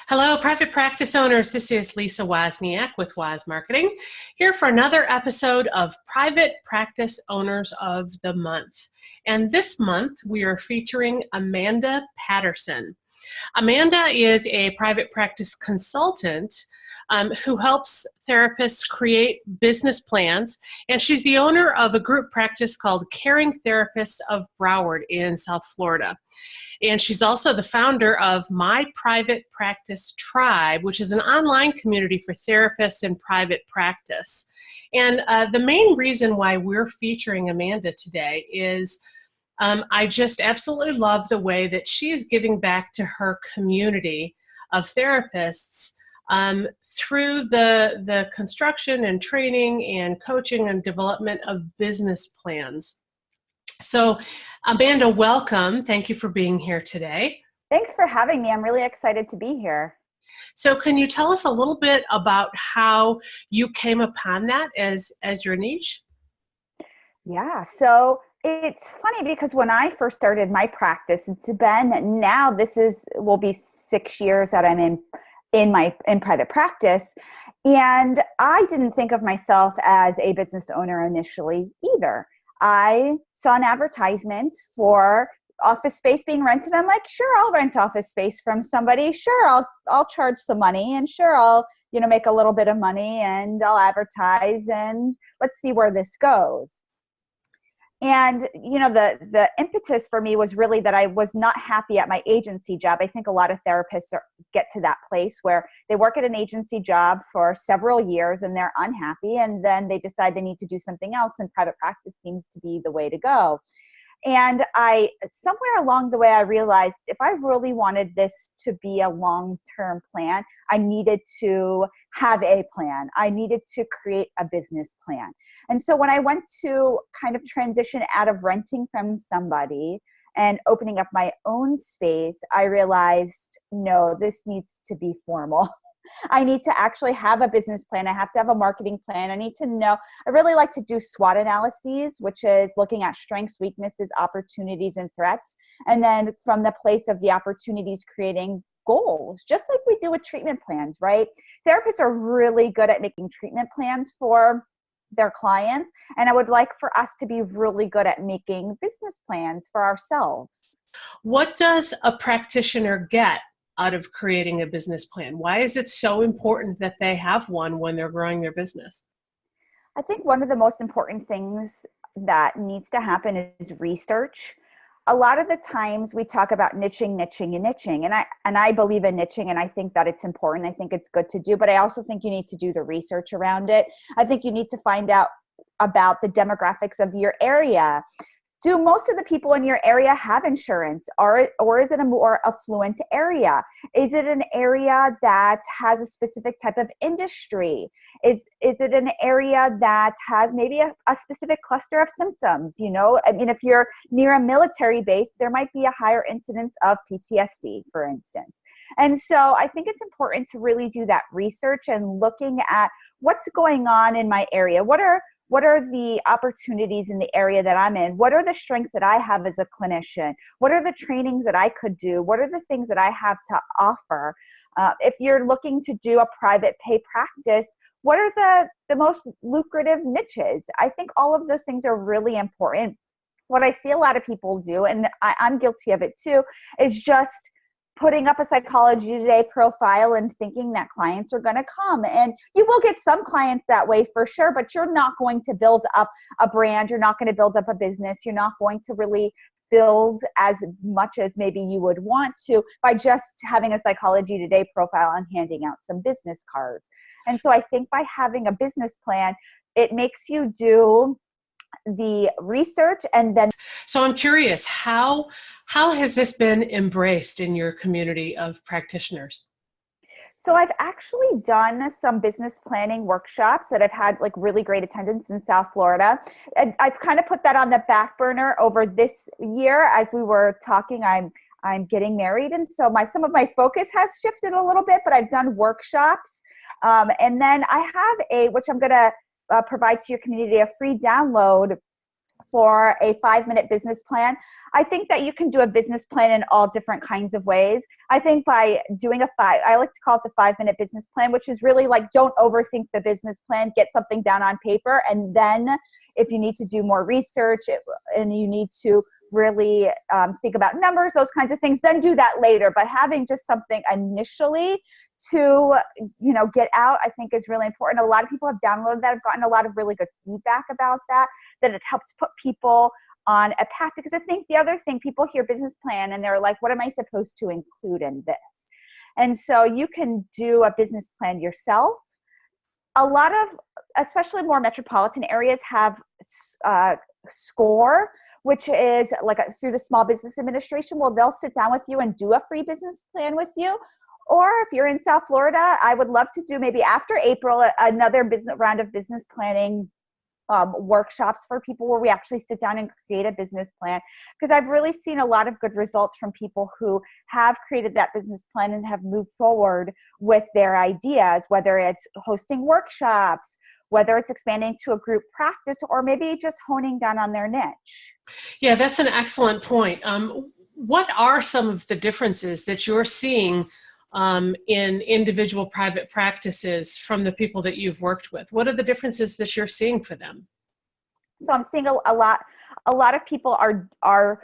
Hello, private practice owners. This is Lisa Wozniak with Woz Marketing, here for another episode of Private Practice Owners of the Month. And this month, we are featuring Amanda Patterson. Amanda is a private practice consultant who helps therapists create business plans, and she's the owner of a group practice called Caring Therapists of Broward in South Florida. And she's also the founder of My Private Practice Tribe, which is an online community for therapists in private practice. And the main reason why we're featuring Amanda today is I just absolutely love the way that she is giving back to her community of therapists through the construction and training and coaching and development of business plans. So, Amanda, welcome. Thank you for being here today. Thanks for having me. I'm really excited to be here. So can you tell us a little bit about how you came upon that as your niche? Yeah, so it's funny because when I first started my practice, it's been now will be 6 years that I'm in private practice. And I didn't think of myself as a business owner initially either. I saw an advertisement for office space being rented. I'm like, sure, I'll rent office space from somebody. Sure, I'll charge some money, and sure, I'll make a little bit of money, and I'll advertise, and let's see where this goes. And the impetus for me was really that I was not happy at my agency job. I think a lot of therapists get to that place where they work at an agency job for several years and they're unhappy, and then they decide they need to do something else, and private practice seems to be the way to go. And somewhere along the way, I realized if I really wanted this to be a long-term plan, I needed to have a plan. I needed to create a business plan. And so when I went to kind of transition out of renting from somebody and opening up my own space, I realized, no, this needs to be formal. I need to actually have a business plan. I have to have a marketing plan. I need to know. I really like to do SWOT analyses, which is looking at strengths, weaknesses, opportunities, and threats. And then from the place of the opportunities, creating goals, just like we do with treatment plans, right? Therapists are really good at making treatment plans for their clients. And I would like for us to be really good at making business plans for ourselves. What does a practitioner get out of creating a business plan? Why is it so important that they have one when they're growing their business? I think one of the most important things that needs to happen is research. A lot of the times we talk about niching, and I believe in niching, and I think that it's important. I think it's good to do, but I also think you need to do the research around it. I think you need to find out about the demographics of your area. Do most of the people in your area have insurance, or is it a more affluent area? Is it an area that has a specific type of industry? Is it an area that has maybe a specific cluster of symptoms? I mean, if you're near a military base, there might be a higher incidence of PTSD, for instance. And so I think it's important to really do that research and looking at what's going on in my area. What are the opportunities in the area that I'm in? What are the strengths that I have as a clinician? What are the trainings that I could do? What are the things that I have to offer? If you're looking to do a private pay practice, what are the most lucrative niches? I think all of those things are really important. What I see a lot of people do, and I'm guilty of it too, is just putting up a Psychology Today profile and thinking that clients are going to come. And you will get some clients that way for sure, but you're not going to build up a brand. You're not going to build up a business. You're not going to really build as much as maybe you would want to by just having a Psychology Today profile and handing out some business cards. And so I think by having a business plan, it makes you do the research. And then so I'm curious, how has this been embraced in your community of practitioners? So I've actually done some business planning workshops that I've had like really great attendance in South Florida. And I've kind of put that on the back burner over this year. As we were talking, I'm getting married, and so some of my focus has shifted a little bit, but I've done workshops. And then I have which I'm going to provide to your community, a free download for a 5-minute business plan. I think that you can do a business plan in all different kinds of ways. I think by doing I like to call it the 5-minute business plan, which is really like, don't overthink the business plan, get something down on paper. And then if you need to do more research and you need to really think about numbers, those kinds of things, then do that later. But having just something initially to, get out, I think is really important. A lot of people have downloaded that. I've gotten a lot of really good feedback about that it helps put people on a path. Because I think the other thing, people hear business plan and they're like, what am I supposed to include in this? And so you can do a business plan yourself. A lot of, especially more metropolitan areas, have SCORE, which is like through the Small Business Administration. Well, they'll sit down with you and do a free business plan with you. Or if you're in South Florida, I would love to do maybe after April another round of business planning workshops for people where we actually sit down and create a business plan. Because I've really seen a lot of good results from people who have created that business plan and have moved forward with their ideas, whether it's hosting workshops, whether it's expanding to a group practice, or maybe just honing down on their niche. Yeah, that's an excellent point. What are some of the differences that you're seeing in individual private practices from the people that you've worked with? What are the differences that you're seeing for them? So I'm seeing a lot of people are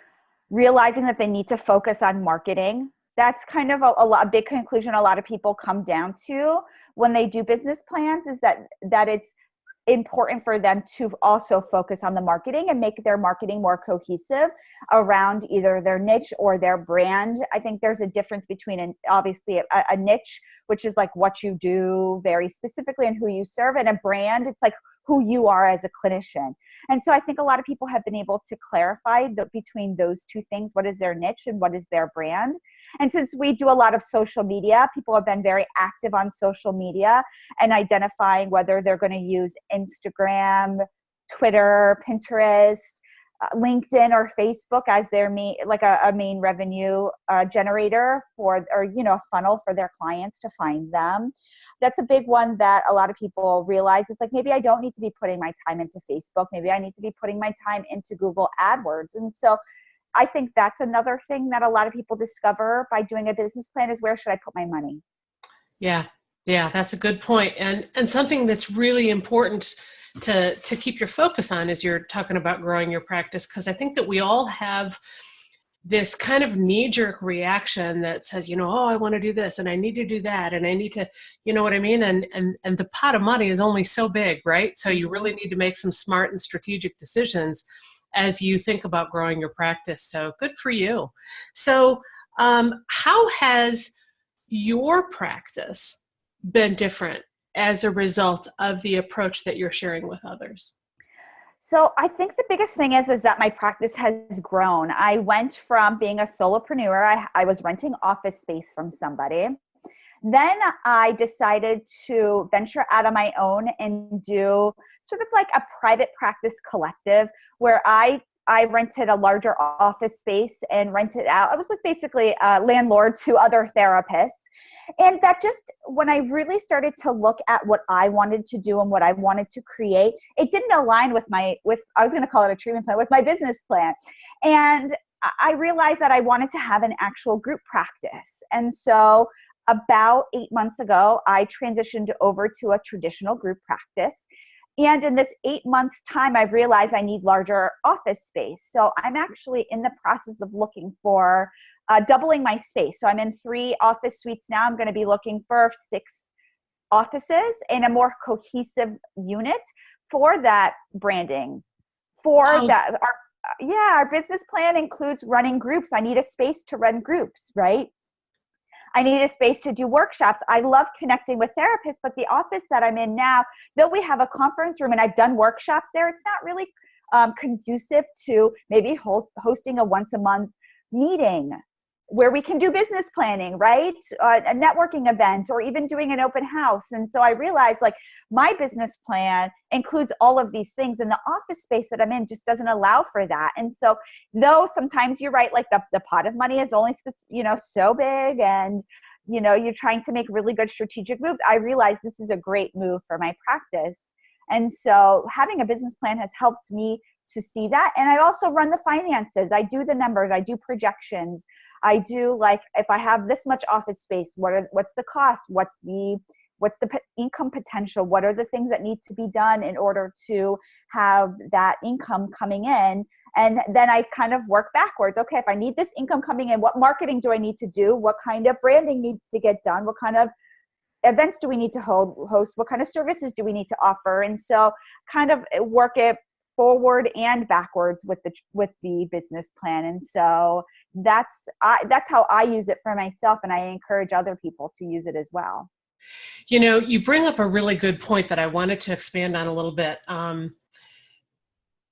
realizing that they need to focus on marketing. That's kind of a big conclusion a lot of people come down to when they do business plans, is that it's important for them to also focus on the marketing and make their marketing more cohesive around either their niche or their brand. I think there's a difference between obviously a niche, which is like what you do very specifically and who you serve, and a brand, it's like who you are as a clinician. And so I think a lot of people have been able to clarify between those two things, what is their niche and what is their brand. And since we do a lot of social media, people have been very active on social media and identifying whether they're going to use Instagram, Twitter, Pinterest, LinkedIn, or Facebook as their main, like a main revenue generator a funnel for their clients to find them. That's a big one that a lot of people realize. It's like, maybe I don't need to be putting my time into Facebook. Maybe I need to be putting my time into Google AdWords. And so I think that's another thing that a lot of people discover by doing a business plan is, where should I put my money? Yeah, that's a good point. And something that's really important to keep your focus on as you're talking about growing your practice, because I think that we all have this kind of knee-jerk reaction that says, I want to do this and I need to do that and I need to, you know what I mean? And the pot of money is only so big, right? So you really need to make some smart and strategic decisions as you think about growing your practice. So good for you. So how has your practice been different as a result of the approach that you're sharing with others? So I think the biggest thing is that my practice has grown. I went from being a solopreneur. I was renting office space from somebody. Then I decided to venture out on my own and do sort of like a private practice collective where I rented a larger office space and rented out. I was like basically a landlord to other therapists. And that just, when I really started to look at what I wanted to do and what I wanted to create, it didn't align with I was going to call it a treatment plan, with my business plan. And I realized that I wanted to have an actual group practice. And so about 8 months ago, I transitioned over to a traditional group practice. And in this 8 months time, I've realized I need larger office space. So I'm actually in the process of looking for doubling my space. So I'm in 3 office suites now. I'm going to be looking for 6 offices in a more cohesive unit for that branding. Our business plan includes running groups. I need a space to run groups, right? I need a space to do workshops. I love connecting with therapists, but the office that I'm in now, though we have a conference room and I've done workshops there, it's not really conducive to maybe hosting a once a month meeting where we can do business planning, right? A networking event, or even doing an open house. And so I realized like my business plan includes all of these things, and the office space that I'm in just doesn't allow for that. And so though sometimes you're right, like the pot of money is only, so big, and, you're trying to make really good strategic moves, I realized this is a great move for my practice. And so having a business plan has helped me to see that. And I also run the finances. I do the numbers. I do projections. I do, like, if I have this much office space, what's the cost? What's the income potential? What are the things that need to be done in order to have that income coming in? And then I kind of work backwards. Okay, if I need this income coming in, what marketing do I need to do? What kind of branding needs to get done? What kind of events do we need to host? What kind of services do we need to offer? And so kind of work it forward and backwards with the business plan. And so that's how I use it for myself, and I encourage other people to use it as well. You know, you bring up a really good point that I wanted to expand on a little bit.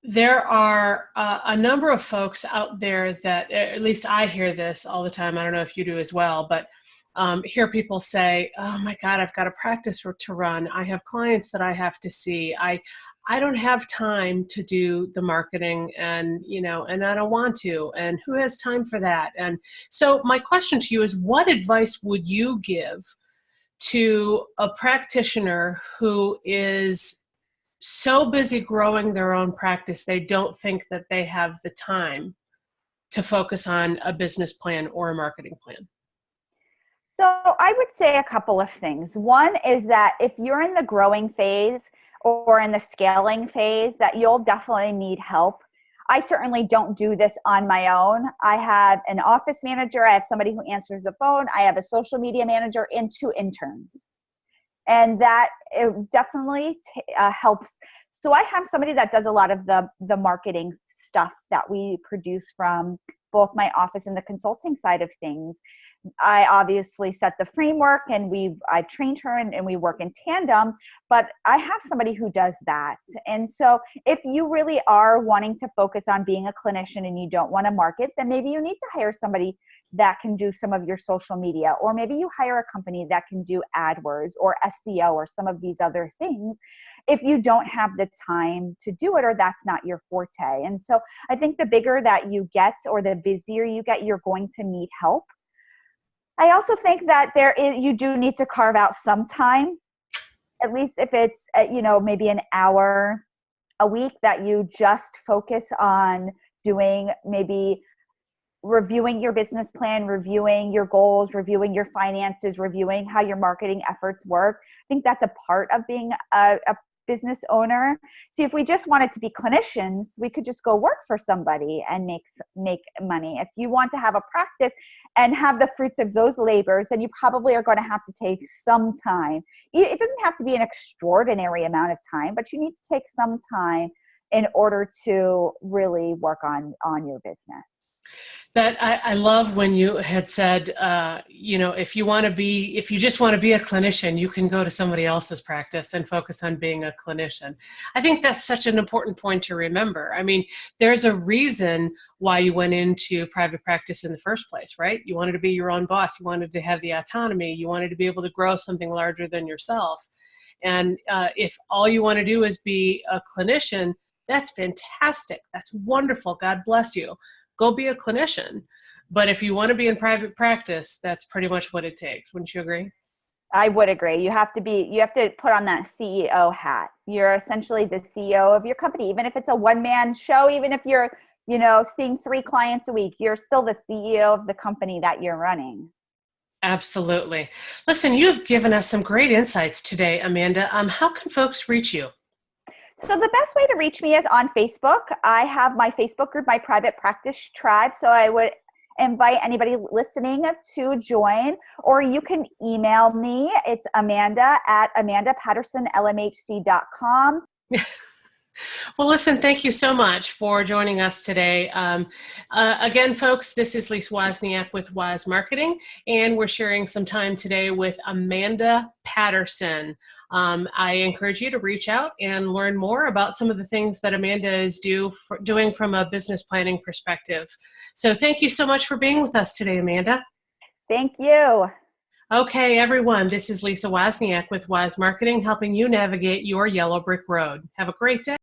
There are a number of folks out there that, at least I hear this all the time. I don't know if you do as well, but hear people say, oh my God, I've got a practice to run. I have clients that I have to see. I don't have time to do the marketing, and, you know, and I don't want to, and who has time for that? And so my question to you is, what advice would you give to a practitioner who is so busy growing their own practice, they don't think that they have the time to focus on a business plan or a marketing plan? So I would say a couple of things. One is that if you're in the growing phase or in the scaling phase, that you'll definitely need help. I certainly don't do this on my own. I have an office manager. I have somebody who answers the phone. I have a social media manager and 2 interns. And that it definitely helps. So I have somebody that does a lot of the marketing stuff that we produce from both my office and the consulting side of things. I obviously set the framework, and I've trained her, and we work in tandem, but I have somebody who does that. And so if you really are wanting to focus on being a clinician and you don't want to market, then maybe you need to hire somebody that can do some of your social media, or maybe you hire a company that can do AdWords or SEO or some of these other things if you don't have the time to do it, or that's not your forte. And so I think the bigger that you get, or the busier you get, you're going to need help. I also think that you do need to carve out some time, at least if it's, maybe an hour a week, that you just focus on doing, maybe reviewing your business plan, reviewing your goals, reviewing your finances, reviewing how your marketing efforts work. I think that's a part of being a business owner. See, if we just wanted to be clinicians, we could just go work for somebody and make money. If you want to have a practice and have the fruits of those labors, then you probably are going to have to take some time. It doesn't have to be an extraordinary amount of time, but you need to take some time in order to really work on your business. That I love when you had said, if you just want to be a clinician, you can go to somebody else's practice and focus on being a clinician. I think that's such an important point to remember. I mean, there's a reason why you went into private practice in the first place, right? You wanted to be your own boss. You wanted to have the autonomy. You wanted to be able to grow something larger than yourself. And if all you want to do is be a clinician, that's fantastic. That's wonderful. God bless you. Go be a clinician. But if you want to be in private practice, that's pretty much what it takes. Wouldn't you agree? I would agree. You have to put on that CEO hat. You're essentially the CEO of your company. Even if it's a one-man show, even if you're, seeing 3 clients a week, you're still the CEO of the company that you're running. Absolutely. Listen, you've given us some great insights today, Amanda. How can folks reach you? So the best way to reach me is on Facebook. I have my Facebook group, my private practice tribe. So I would invite anybody listening to join, or you can email me. It's Amanda at amandapattersonlmhc.com. Well, listen, thank you so much for joining us today. Again, folks, this is Lisa Wozniak with Woz Marketing, and we're sharing some time today with Amanda Patterson. I encourage you to reach out and learn more about some of the things that Amanda is doing from a business planning perspective. So thank you so much for being with us today, Amanda. Thank you. Okay, everyone, this is Lisa Wozniak with Woz Marketing, helping you navigate your yellow brick road. Have a great day.